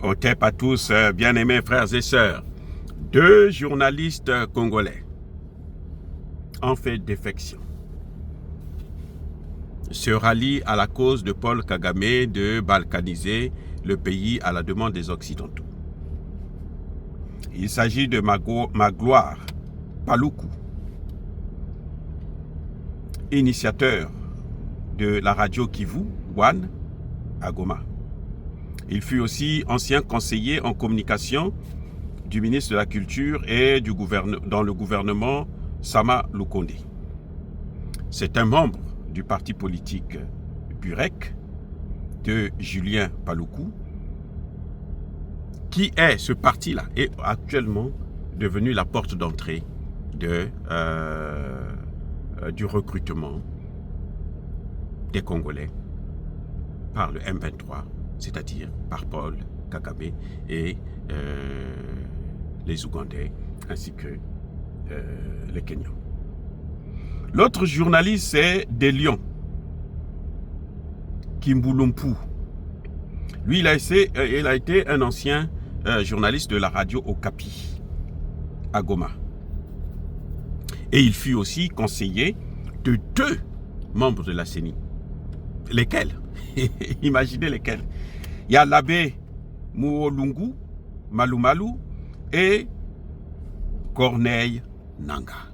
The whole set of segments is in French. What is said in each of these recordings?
Otep à tous, bien-aimés frères et sœurs. Deux journalistes congolais en fait défection se rallient à la cause de Paul Kagame de balkaniser le pays à la demande des Occidentaux. Il s'agit de Magloire Paluku, initiateur de la radio Kivu One à Goma. Il fut aussi ancien conseiller en communication du ministre de la Culture et dans le gouvernement Sama Lukonde. C'est un membre du parti politique Burek de Julien Paluku, qui est ce parti-là est actuellement devenu la porte d'entrée du recrutement des Congolais par le M23, c'est-à-dire par Paul Kagame et les Ougandais ainsi que les Kenyans. L'autre journaliste, c'est Delion Kimbulumpu. Lui, il a été un ancien journaliste de la radio Okapi à Goma. Et il fut aussi conseiller de deux membres de la CENI. Lesquels? Imaginez lesquels. Il y a l'abbé Muolungu Malumalu et Corneille Nangaa.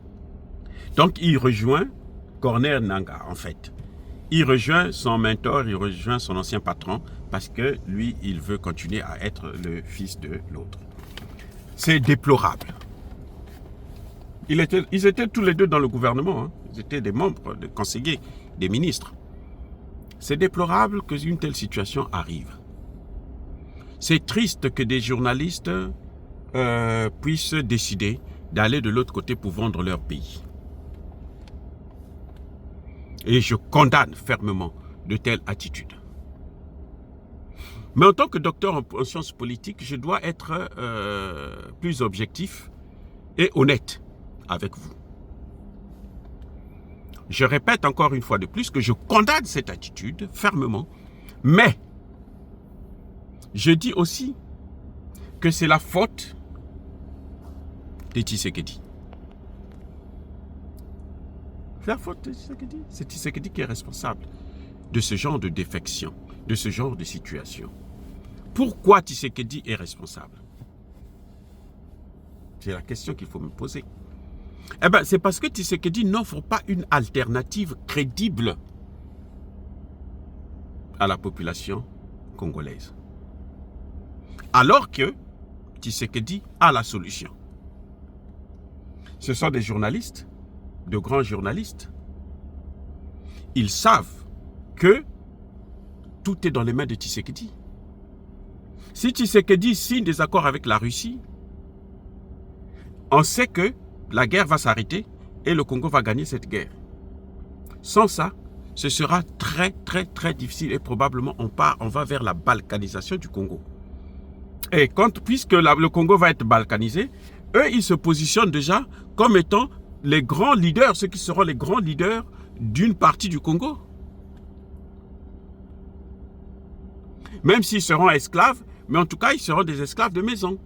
Donc il rejoint Corneille Nangaa en fait. Il rejoint son mentor, il rejoint son ancien patron parce que lui, il veut continuer à être le fils de l'autre. C'est déplorable. Ils étaient tous les deux dans le gouvernement. Ils étaient des membres, des conseillers, des ministres. C'est déplorable qu'une telle situation arrive. C'est triste que des journalistes puissent décider d'aller de l'autre côté pour vendre leur pays. Et je condamne fermement de telles attitudes. Mais en tant que docteur en sciences politiques, je dois être plus objectif et honnête avec vous. Je répète encore une fois de plus que je condamne cette attitude fermement, mais je dis aussi que c'est la faute de Tshisekedi. C'est la faute de Tshisekedi. C'est Tshisekedi qui est responsable de ce genre de défection, de ce genre de situation. Pourquoi Tshisekedi est responsable? C'est la question qu'il faut me poser. Eh bien, c'est parce que Tshisekedi n'offre pas une alternative crédible à la population congolaise. Alors que Tshisekedi a la solution. Ce sont des journalistes, de grands journalistes. Ils savent que tout est dans les mains de Tshisekedi. Si Tshisekedi signe des accords avec la Russie, on sait que la guerre va s'arrêter et le Congo va gagner cette guerre. Sans ça, ce sera très très difficile et probablement on va vers la balkanisation du Congo. Et puisque le Congo va être balkanisé, eux ils se positionnent déjà comme étant les grands leaders, ceux qui seront les grands leaders d'une partie du Congo. Même s'ils seront esclaves, mais en tout cas ils seront des esclaves de maison.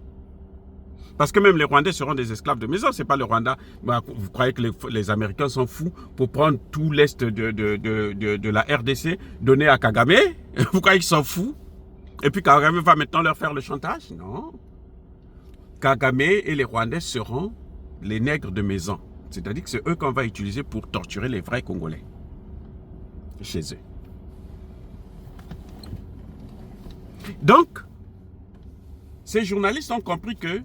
Parce que même les Rwandais seront des esclaves de maison. C'est pas le Rwanda. Vous croyez que les Américains sont fous pour prendre tout l'est de la RDC, donner à Kagame? Vous croyez qu'ils sont fous? Et puis Kagame va maintenant leur faire le chantage? Non. Kagame et les Rwandais seront les nègres de maison. C'est-à-dire que c'est eux qu'on va utiliser pour torturer les vrais Congolais. Chez eux. Donc, ces journalistes ont compris que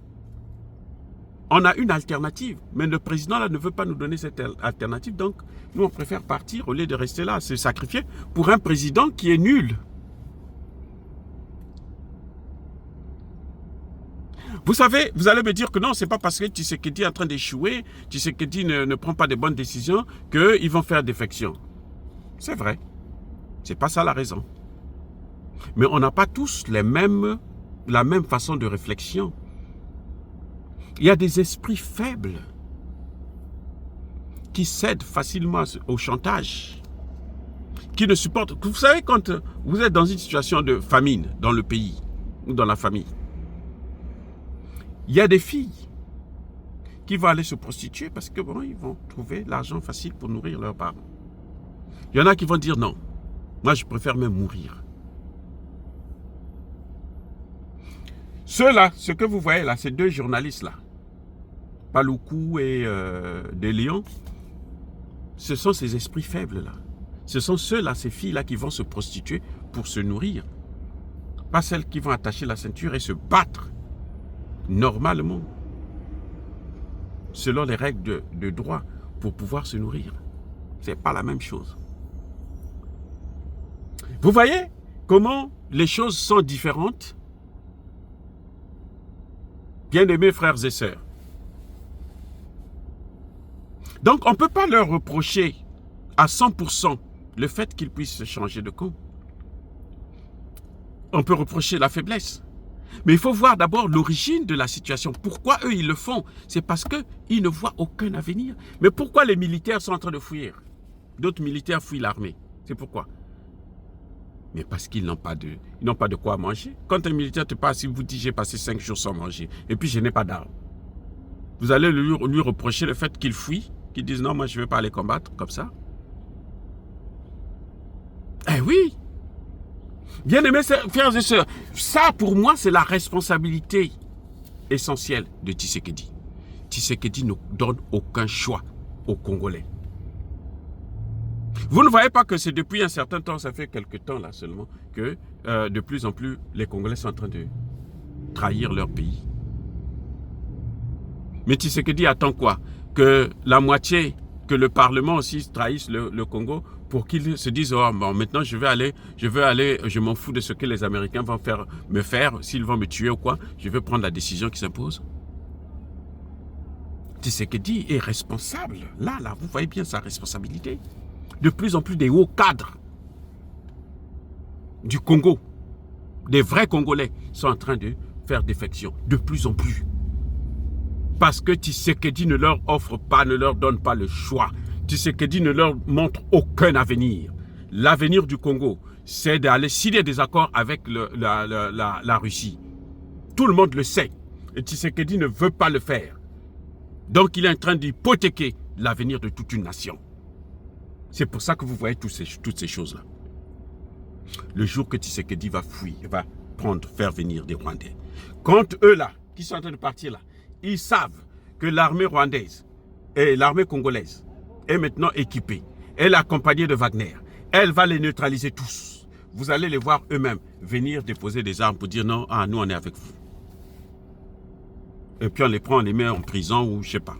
on a une alternative, mais le président là ne veut pas nous donner cette alternative, donc nous on préfère partir au lieu de rester là, se sacrifier pour un président qui est nul. Vous savez, vous allez me dire que non, c'est pas parce que Tshisekedi est en train d'échouer, Tshisekedi ne prend pas de bonnes décisions, qu'ils vont faire défection. C'est vrai, c'est pas ça la raison. Mais on n'a pas tous la même façon de réflexion. Il y a des esprits faibles qui cèdent facilement au chantage, qui ne supportent... Vous savez, quand vous êtes dans une situation de famine dans le pays, ou dans la famille. Il y a des filles qui vont aller se prostituer parce que bon, ils vont trouver l'argent facile pour nourrir leurs parents. Il y en a qui vont dire non, moi je préfère même mourir. Ceux-là, ce que vous voyez là, ces deux journalistes-là, Paloukou et De Leon, ce sont ces esprits faibles-là. Ce sont ceux-là, ces filles-là qui vont se prostituer pour se nourrir. Pas celles qui vont attacher la ceinture et se battre normalement, selon les règles de droit, pour pouvoir se nourrir. Ce n'est pas la même chose. Vous voyez comment les choses sont différentes? Bien-aimés frères et sœurs. Donc, on ne peut pas leur reprocher à 100% le fait qu'ils puissent se changer de camp. On peut reprocher la faiblesse. Mais il faut voir d'abord l'origine de la situation. Pourquoi eux, ils le font? C'est parce qu'ils ne voient aucun avenir. Mais pourquoi les militaires sont en train de fuir? D'autres militaires fuient l'armée. C'est pourquoi? Mais parce qu'ils n'ont pas de quoi manger. Quand un militaire te passe, il vous dit, j'ai passé 5 jours sans manger, et puis je n'ai pas d'armes. Vous allez lui reprocher le fait qu'il fuit, qu'il dise, non, moi je ne vais pas aller combattre, comme ça. Eh oui! Bien-aimés frères et sœurs, ça pour moi c'est la responsabilité essentielle de Tshisekedi. Tshisekedi ne donne aucun choix aux Congolais. Vous ne voyez pas que c'est depuis un certain temps, ça fait quelques temps là seulement, que de plus en plus les Congolais sont en train de trahir leur pays. Mais Tshisekedi attend quoi? Que la moitié, que le Parlement aussi trahisse le Congo pour qu'ils se disent, oh bon, maintenant je veux aller, je m'en fous de ce que les Américains vont me faire, s'ils vont me tuer ou quoi, je vais prendre la décision qui s'impose. Tshisekedi est responsable. Là, vous voyez bien sa responsabilité. De plus en plus des hauts cadres du Congo, des vrais Congolais, sont en train de faire défection. De plus en plus. Parce que Tshisekedi ne leur offre pas, ne leur donne pas le choix. Tshisekedi ne leur montre aucun avenir. L'avenir du Congo, c'est d'aller signer des accords avec la Russie. Tout le monde le sait. Et Tshisekedi ne veut pas le faire. Donc il est en train d'hypothéquer l'avenir de toute une nation. C'est pour ça que vous voyez toutes ces choses-là. Le jour que Tshisekedi va fuir, va faire venir des Rwandais. Quand eux là, qui sont en train de partir là, ils savent que l'armée rwandaise et l'armée congolaise est maintenant équipée. Elle est accompagnée de Wagner. Elle va les neutraliser tous. Vous allez les voir eux-mêmes venir déposer des armes pour dire non, nous on est avec vous. Et puis on les prend, on les met en prison ou je ne sais pas.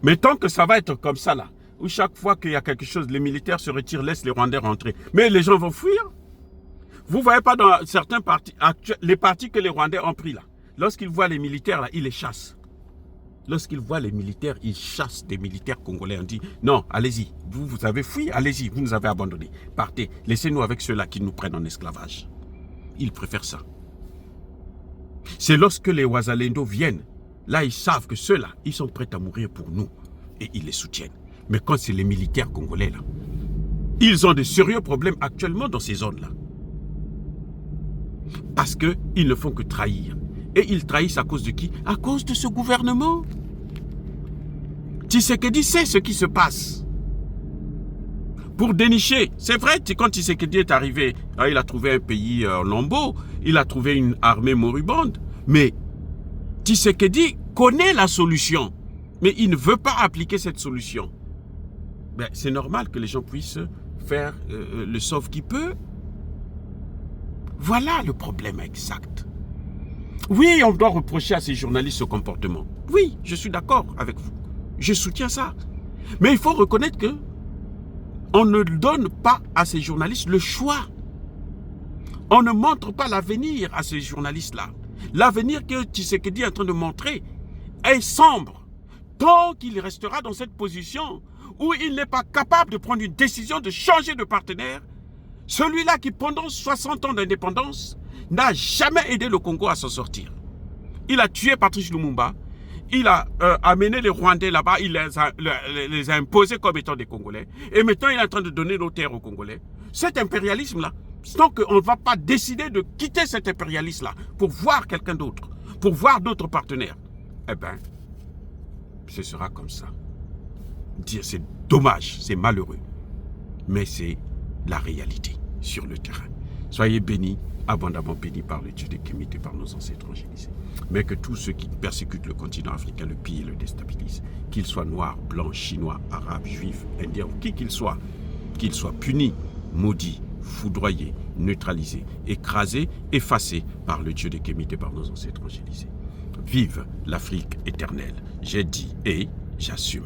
Mais tant que ça va être comme ça là, où chaque fois qu'il y a quelque chose, les militaires se retirent, laissent les Rwandais rentrer. Mais les gens vont fuir. Vous ne voyez pas dans certains partis, les partis que les Rwandais ont pris là, lorsqu'ils voient les militaires là, ils les chassent. Lorsqu'ils voient les militaires, ils chassent des militaires congolais. On dit, non, allez-y, vous avez fui, allez-y, vous nous avez abandonnés. Partez, laissez-nous avec ceux-là qui nous prennent en esclavage. Ils préfèrent ça. C'est lorsque les Wazalendo viennent, là ils savent que ceux-là, ils sont prêts à mourir pour nous. Et ils les soutiennent. Mais quand c'est les militaires congolais là, ils ont de sérieux problèmes actuellement dans ces zones-là. Parce qu'ils ne font que trahir. Et ils trahissent à cause de qui? À cause de ce gouvernement. Tshisekedi sait ce qui se passe. Pour dénicher, c'est vrai, quand Tshisekedi est arrivé, il a trouvé un pays en lambeaux, il a trouvé une armée moribonde. Mais Tshisekedi connaît la solution. Mais il ne veut pas appliquer cette solution. Ben, c'est normal que les gens puissent faire le sauve qui peut. Voilà le problème exact. Oui, on doit reprocher à ces journalistes ce comportement. Oui, je suis d'accord avec vous. Je soutiens ça. Mais il faut reconnaître que on ne donne pas à ces journalistes le choix. On ne montre pas l'avenir à ces journalistes-là. L'avenir que Tshisekedi est en train de montrer est sombre. Tant qu'il restera dans cette position où il n'est pas capable de prendre une décision de changer de partenaire, celui-là qui pendant 60 ans d'indépendance n'a jamais aidé le Congo à s'en sortir. Il a tué Patrice Lumumba, il a amené les Rwandais là-bas, il les a imposés comme étant des Congolais, et maintenant il est en train de donner nos terres aux Congolais. Cet impérialisme-là, tant qu'on ne va pas décider de quitter cet impérialiste-là pour voir quelqu'un d'autre, pour voir d'autres partenaires, eh bien, ce sera comme ça. C'est dommage, c'est malheureux, mais c'est la réalité sur le terrain. Soyez bénis, abondamment bénis par le Dieu des Kémites et par nos ancêtres angélisés. Mais que tous ceux qui persécutent le continent africain le pillent et le déstabilisent, qu'ils soient noirs, blancs, chinois, arabes, juifs, indiens, ou qui qu'ils soient punis, maudits, foudroyés, neutralisés, écrasés, effacés par le Dieu des Kémites et par nos ancêtres angélisés. Vive l'Afrique éternelle. J'ai dit et j'assume.